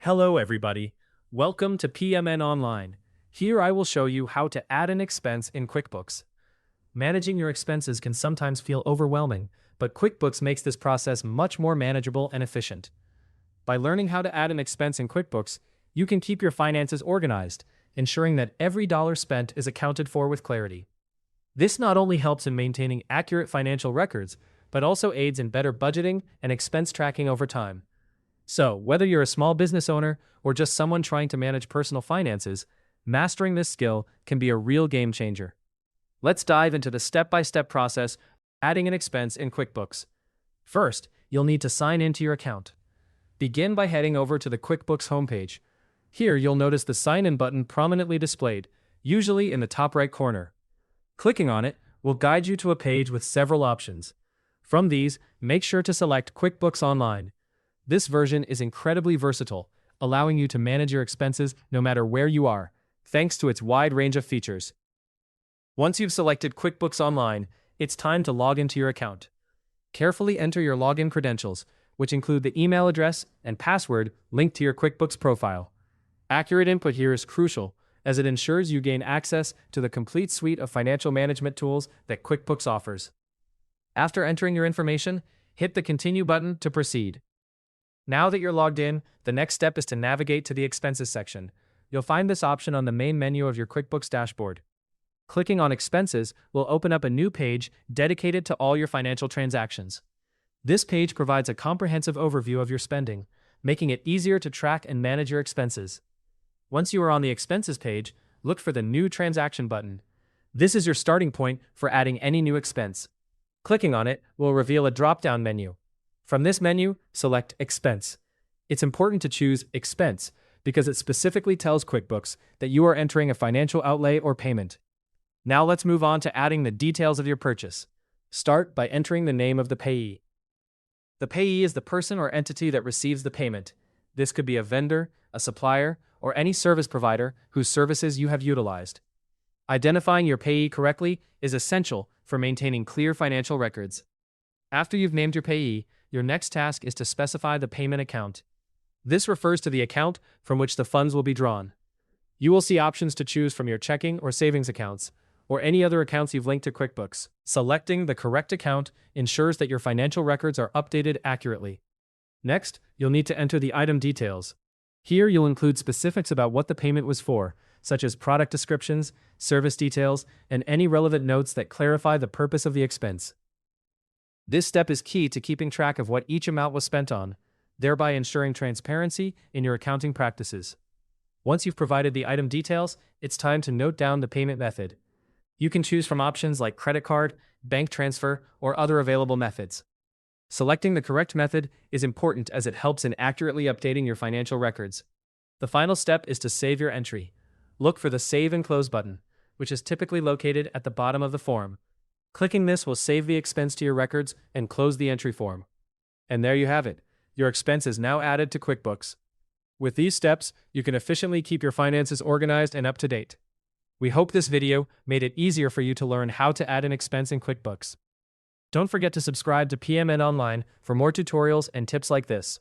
Hello everybody, welcome to PMN Online. Here I will show you how to add an expense in QuickBooks. Managing your expenses can sometimes feel overwhelming, but QuickBooks makes this process much more manageable and efficient. By learning how to add an expense in QuickBooks, you can keep your finances organized, ensuring that every dollar spent is accounted for with clarity. This not only helps in maintaining accurate financial records, but also aids in better budgeting and expense tracking over time. So, whether you're a small business owner or just someone trying to manage personal finances, mastering this skill can be a real game changer. Let's dive into the step-by-step process of adding an expense in QuickBooks. First, you'll need to sign into your account. Begin by heading over to the QuickBooks homepage. Here, you'll notice the Sign In button prominently displayed, usually in the top right corner. Clicking on it will guide you to a page with several options. From these, make sure to select QuickBooks Online. This version is incredibly versatile, allowing you to manage your expenses no matter where you are, thanks to its wide range of features. Once you've selected QuickBooks Online, it's time to log into your account. Carefully enter your login credentials, which include the email address and password linked to your QuickBooks profile. Accurate input here is crucial, as it ensures you gain access to the complete suite of financial management tools that QuickBooks offers. After entering your information, hit the Continue button to proceed. Now that you're logged in, the next step is to navigate to the Expenses section. You'll find this option on the main menu of your QuickBooks dashboard. Clicking on Expenses will open up a new page dedicated to all your financial transactions. This page provides a comprehensive overview of your spending, making it easier to track and manage your expenses. Once you are on the Expenses page, look for the New Transaction button. This is your starting point for adding any new expense. Clicking on it will reveal a drop-down menu. From this menu, select Expense. It's important to choose Expense because it specifically tells QuickBooks that you are entering a financial outlay or payment. Now let's move on to adding the details of your purchase. Start by entering the name of the payee. The payee is the person or entity that receives the payment. This could be a vendor, a supplier, or any service provider whose services you have utilized. Identifying your payee correctly is essential for maintaining clear financial records. After you've named your payee, your next task is to specify the payment account. This refers to the account from which the funds will be drawn. You will see options to choose from your checking or savings accounts, or any other accounts you've linked to QuickBooks. Selecting the correct account ensures that your financial records are updated accurately. Next, you'll need to enter the item details. Here you'll include specifics about what the payment was for, such as product descriptions, service details, and any relevant notes that clarify the purpose of the expense. This step is key to keeping track of what each amount was spent on, thereby ensuring transparency in your accounting practices. Once you've provided the item details, it's time to note down the payment method. You can choose from options like credit card, bank transfer, or other available methods. Selecting the correct method is important as it helps in accurately updating your financial records. The final step is to save your entry. Look for the Save and Close button, which is typically located at the bottom of the form. Clicking this will save the expense to your records and close the entry form. And there you have it. Your expense is now added to QuickBooks. With these steps, you can efficiently keep your finances organized and up to date. We hope this video made it easier for you to learn how to add an expense in QuickBooks. Don't forget to subscribe to PMN Online for more tutorials and tips like this.